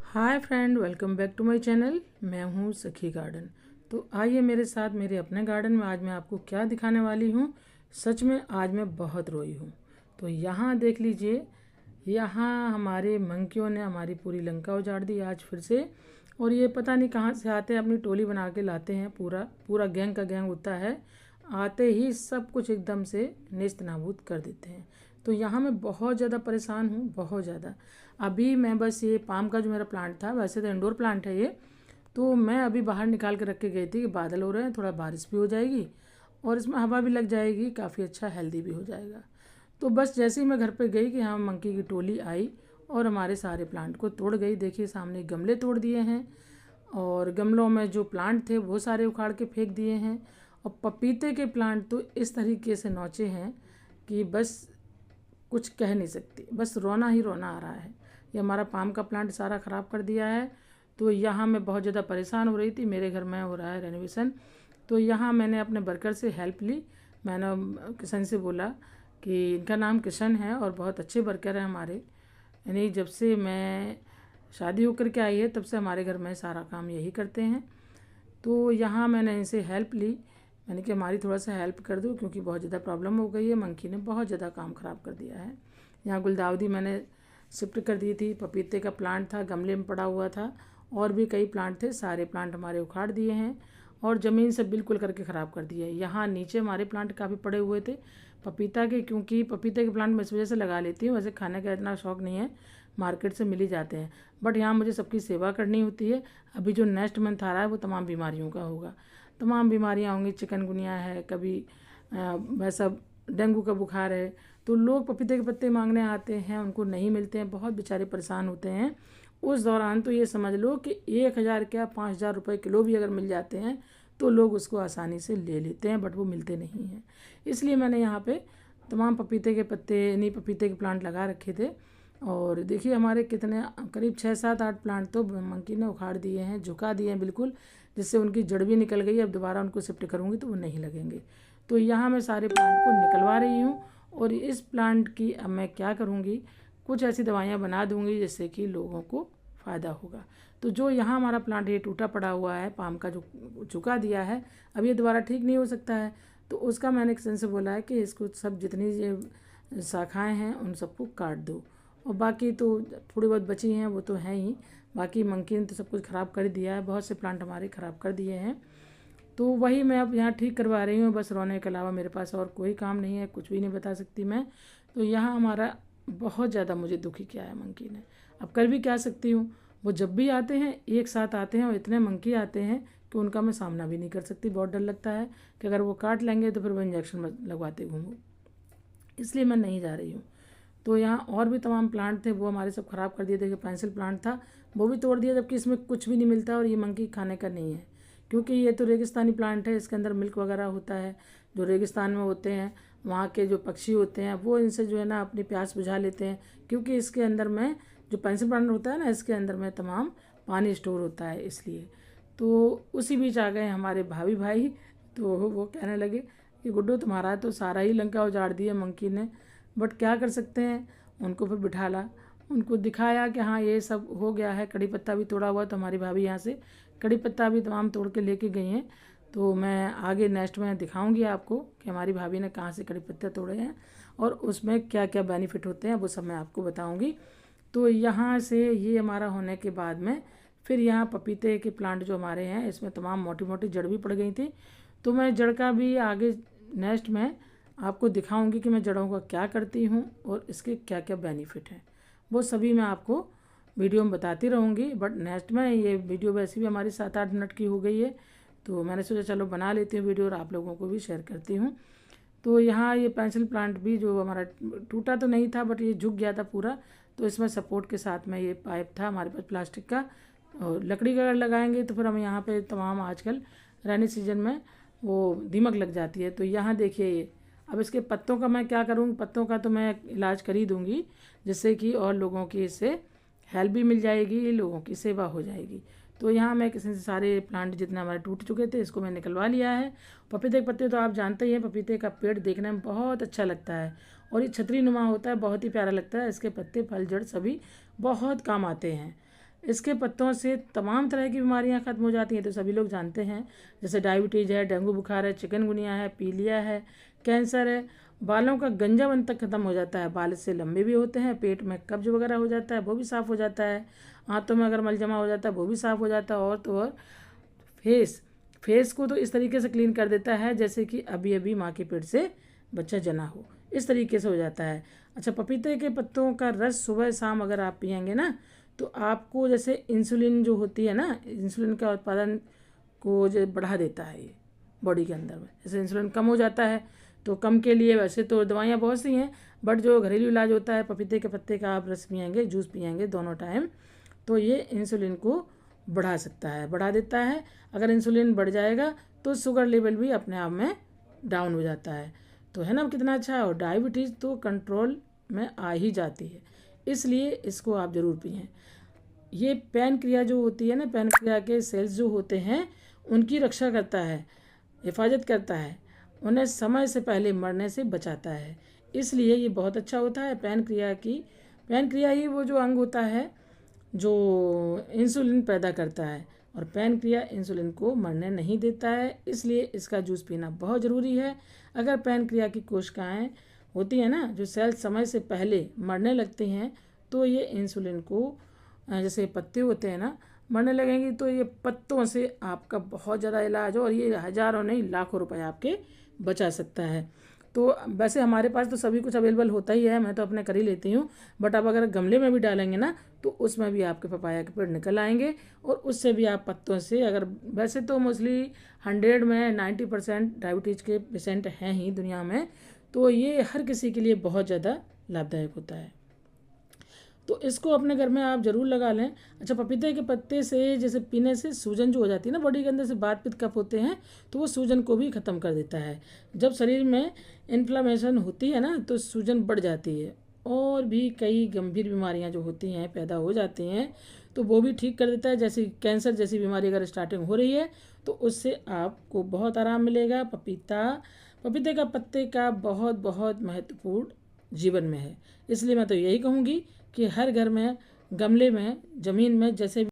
Hi friend, welcome back to my channel. मैं हूँ सखी गार्डन। तो आइए मेरे साथ मेरे अपने गार्डन में आज मैं आपको क्या दिखाने वाली हूँ। सच में आज मैं बहुत रोई हूँ। तो यहाँ देख लीजिए, यहाँ हमारे मंकियों ने हमारी पूरी लंका उजाड़ दी आज फिर से। और ये पता नहीं कहाँ से आते हैं, अपनी टोली बना के लाते हैं। पूरा पूरा गैंग का गैंग होता है, आते ही सब कुछ एकदम से नेस्त नाबूद कर देते हैं। तो यहाँ मैं बहुत ज़्यादा परेशान हूँ, बहुत ज़्यादा। अभी मैं बस ये पाम का जो मेरा प्लांट था, वैसे तो इंडोर प्लांट है ये, तो मैं अभी बाहर निकाल के रख के गई थी कि बादल हो रहे हैं, थोड़ा बारिश भी हो जाएगी और इसमें हवा भी लग जाएगी, काफ़ी अच्छा हेल्दी भी हो जाएगा। तो बस जैसे ही मैं घर पे गई कि हाँ, मंकी की टोली आई और हमारे सारे प्लांट को तोड़ गई। देखिए सामने गमले तोड़ दिए हैं और गमलों में जो प्लांट थे वो सारे उखाड़ के फेंक दिए हैं। और पपीते के प्लांट तो इस तरीके से नोचे हैं कि बस कुछ कह नहीं सकती, बस रोना ही रोना आ रहा है। ये हमारा पाम का प्लांट सारा ख़राब कर दिया है। तो यहाँ मैं बहुत ज़्यादा परेशान हो रही थी, मेरे घर में हो रहा है रेनोवेशन। तो यहाँ मैंने अपने वर्कर से हेल्प ली। मैंने किशन से बोला कि इनका नाम किशन है और बहुत अच्छे वर्कर हैं हमारे, यानी जब से मैं शादी होकर के आई है तब से हमारे घर में सारा काम यही करते हैं। तो यहाँ मैंने इनसे हेल्प ली। मैंने कि हमारी थोड़ा सा हेल्प कर दो क्योंकि बहुत ज़्यादा प्रॉब्लम हो गई है, मंकी ने बहुत ज़्यादा काम ख़राब कर दिया है। यहाँ गुलदाउदी मैंने शिफ्ट कर दी थी, पपीते का प्लांट था गमले में पड़ा हुआ था, और भी कई प्लांट थे, सारे प्लांट हमारे उखाड़ दिए हैं और ज़मीन से बिल्कुल करके ख़राब कर दिया है। यहाँ नीचे हमारे प्लांट काफ़ी पड़े हुए थे पपीता के, क्योंकि पपीते के प्लांट मैं इस वजह से लगा लेती हूँ, वैसे खाने का इतना शौक़ नहीं है, मार्केट से मिल ही जाते हैं, बट यहाँ मुझे सबकी सेवा करनी होती है। अभी जो नेक्स्ट मंथ आ रहा है वो तमाम बीमारियों का होगा, तमाम बीमारियाँ होंगी, चिकनगुनिया है, कभी वैसा डेंगू का बुखार है। तो लोग पपीते के पत्ते मांगने आते हैं, उनको नहीं मिलते हैं, बहुत बेचारे परेशान होते हैं। उस दौरान तो ये समझ लो कि 1,000 क्या 5,000 रुपये किलो भी अगर मिल जाते हैं तो लोग उसको आसानी से ले लेते हैं, बट वो मिलते नहीं हैं। इसलिए मैंने यहाँ पे तमाम पपीते के पत्ते यानी पपीते के प्लांट लगा रखे थे। और देखिए हमारे कितने करीब 6-7-8 प्लांट तो मंकी ने उखाड़ दिए हैं, झुका दिए हैं बिल्कुल, जिससे उनकी जड़ भी निकल गई। अब दोबारा उनको शिफ्ट करूँगी तो वो नहीं लगेंगे। तो यहाँ मैं सारे प्लांट को निकलवा रही हूँ और इस प्लांट की अब मैं क्या करूँगी, कुछ ऐसी दवाइयाँ बना दूँगी जिससे कि लोगों को फ़ायदा होगा। तो जो यहाँ हमारा प्लांट ये टूटा पड़ा हुआ है पाम का, जो झुका दिया है, अब ये दोबारा ठीक नहीं हो सकता है। तो उसका मैंने किसान से बोला है कि इसको सब जितनी ये शाखाएँ हैं उन सबको काट दो, और बाकी तो थोड़ी बहुत बची हैं वो तो हैं ही, बाकी मंकी ने तो सब कुछ ख़राब कर दिया है, बहुत से प्लांट हमारे ख़राब कर दिए हैं। तो वही मैं अब यहाँ ठीक करवा रही हूँ, बस रोने के अलावा मेरे पास और कोई काम नहीं है, कुछ भी नहीं बता सकती मैं। तो यहाँ हमारा बहुत ज़्यादा मुझे दुखी किया है मंकी ने। अब कर भी क्या सकती हूँ, वो जब भी आते हैं एक साथ आते हैं और इतने मंकी आते हैं कि उनका मैं सामना भी नहीं कर सकती। बहुत डर लगता है कि अगर वो काट लेंगे तो फिर वो इंजेक्शन लगवाते घूमूँ, इसलिए मैं नहीं जा रही हूँ। तो यहाँ और भी तमाम प्लांट थे वो हमारे सब ख़राब कर दिए। देखिए पेंसिल प्लांट था वो भी तोड़ दिया, जबकि इसमें कुछ भी नहीं मिलता और ये मंकी खाने का नहीं है, क्योंकि ये तो रेगिस्तानी प्लांट है, इसके अंदर मिल्क वगैरह होता है। जो रेगिस्तान में होते हैं वहाँ के जो पक्षी होते हैं वो इनसे जो है ना अपनी प्यास बुझा लेते हैं, क्योंकि इसके अंदर में जो पेंसिल प्लांट होता है ना, इसके अंदर में तमाम पानी स्टोर होता है इसलिए। तो उसी बीच आ गए हमारे भाभी भाई, तो वो कहने लगे कि गुड्डू तुम्हारा तो सारा ही लंका उजाड़ दिया मंकी ने, बट क्या कर सकते हैं। उनको फिर बिठाला, उनको दिखाया कि हाँ ये सब हो गया है। कड़ी पत्ता भी तोड़ा हुआ, तो हमारी भाभी यहाँ से कड़ी पत्ता भी तमाम तोड़ के लेके गई हैं। तो मैं आगे नेक्स्ट में दिखाऊंगी आपको कि हमारी भाभी ने कहाँ से कड़ी पत्ते तोड़े हैं और उसमें क्या क्या बेनिफिट होते हैं, वो सब मैं आपको बताऊंगी। तो यहाँ से ये हमारा होने के बाद में फिर यहाँ पपीते के प्लांट जो हमारे हैं इसमें तमाम मोटी मोटी जड़ भी पड़ गई थी। तो मैं जड़ का भी आगे नेक्स्ट में आपको दिखाऊंगी कि मैं जड़ों का क्या करती हूँ और इसके क्या क्या बेनिफिट हैं, वो सभी मैं आपको वीडियो में बताती रहूँगी। बट नेक्स्ट में ये वीडियो वैसे भी हमारी 7-8 मिनट की हो गई है, तो मैंने सोचा चलो बना लेती हूँ वीडियो और आप लोगों को भी शेयर करती हूँ। तो यहाँ ये पेंसिल प्लांट भी जो हमारा टूटा तो नहीं था, बट ये झुक गया था पूरा, तो इसमें सपोर्ट के साथ में ये पाइप था हमारे पास प्लास्टिक का। और लकड़ी का अगर लगाएंगे तो फिर हम यहाँ पे तमाम आजकल रेनी सीजन में वो दीमक लग जाती है। तो यहाँ देखिए ये, अब इसके पत्तों का मैं क्या करूँगी, पत्तों का तो मैं इलाज कर ही दूँगी, जिससे कि और लोगों की इससे हेल्प भी मिल जाएगी, लोगों की सेवा हो जाएगी। तो यहाँ मैं किसी से सारे प्लांट जितने हमारे टूट चुके थे इसको मैं निकलवा लिया है। पपीते के पत्ते तो आप जानते ही हैं, पपीते का पेड़ देखने में बहुत अच्छा लगता है और ये छतरी नुमा होता है, बहुत ही प्यारा लगता है। इसके पत्ते फल जड़ सभी बहुत काम आते हैं। इसके पत्तों से तमाम तरह की बीमारियां खत्म हो जाती हैं, तो सभी लोग जानते हैं, जैसे डायबिटीज़ है, डेंगू बुखार है, चिकनगुनिया है, पीलिया है, कैंसर है। बालों का गंजापन तक खत्म हो जाता है, बाल इससे लंबे भी होते हैं, पेट में कब्ज वगैरह हो जाता है वो भी साफ़ हो जाता है, आंतों में अगर मल जमा हो जाता है वो भी साफ़ हो जाता है, और तो और फेस को तो इस तरीके से क्लीन कर देता है जैसे कि अभी अभी माँ के पेट से बच्चा जना हो, इस तरीके से हो जाता है। अच्छा, पपीते के पत्तों का रस सुबह शाम अगर आप पियेंगे ना, तो आपको जैसे इंसुलिन जो होती है ना, इंसुलिन का उत्पादन को जो बढ़ा देता है ये बॉडी के अंदर में। जैसे इंसुलिन कम हो जाता है तो कम के लिए वैसे तो दवाइयाँ बहुत सी हैं, बट जो घरेलू इलाज होता है, पपीते के पत्ते का आप रस पियेंगे, जूस पियेंगे दोनों टाइम, तो ये इंसुलिन को बढ़ा सकता है, बढ़ा देता है। अगर इंसुलिन बढ़ जाएगा तो शुगर लेवल भी अपने आप में डाउन हो जाता है, तो है ना कितना अच्छा। और डायबिटीज़ तो कंट्रोल में आ ही जाती है, इसलिए इसको आप ज़रूर पिएं। ये पैनक्रिया जो होती है ना, पैनक्रिया के सेल्स जो होते हैं उनकी रक्षा करता है, हिफाजत करता है, उन्हें समय से पहले मरने से बचाता है, इसलिए ये बहुत अच्छा होता है। पैनक्रिया ही वो जो अंग होता है जो इंसुलिन पैदा करता है, और पैनक्रिया इंसुलिन को मरने नहीं देता है, इसलिए इसका जूस पीना बहुत ज़रूरी है। अगर पैनक्रिया की कोशिकाएं होती हैं ना, जो सेल समय से पहले मरने लगती हैं, तो ये इंसुलिन को जैसे पत्ते होते हैं ना, मरने लगेंगी, तो ये पत्तों से आपका बहुत ज़्यादा इलाज हो, और ये हज़ारों नहीं लाखों रुपए आपके बचा सकता है। तो वैसे हमारे पास तो सभी कुछ अवेलेबल होता ही है, मैं तो अपने कर ही लेती हूँ, बट अब अगर गमले में भी डालेंगे ना तो उसमें भी आपके पपाया के पेड़ निकल आएंगे, और उससे भी आप पत्तों से, अगर वैसे तो मोस्टली 100 में 90% डायबिटीज़ के पेशेंट हैं ही दुनिया में, तो ये हर किसी के लिए बहुत ज़्यादा लाभदायक होता है, तो इसको अपने घर में आप ज़रूर लगा लें। अच्छा, पपीते के पत्ते से जैसे पीने से सूजन जो हो जाती है ना बॉडी के अंदर से, वात पित्त कफ होते हैं, तो वो सूजन को भी ख़त्म कर देता है। जब शरीर में इन्फ्लामेशन होती है ना तो सूजन बढ़ जाती है, और भी कई गंभीर बीमारियां जो होती हैं पैदा हो जाती हैं, तो वो भी ठीक कर देता है। जैसे कैंसर जैसी बीमारी अगर स्टार्टिंग हो रही है तो उससे आपको बहुत आराम मिलेगा। पपीते का पत्ते का बहुत बहुत महत्वपूर्ण जीवन में है, इसलिए मैं तो यही कहूँगी कि हर घर में, गमले में, ज़मीन में, जैसे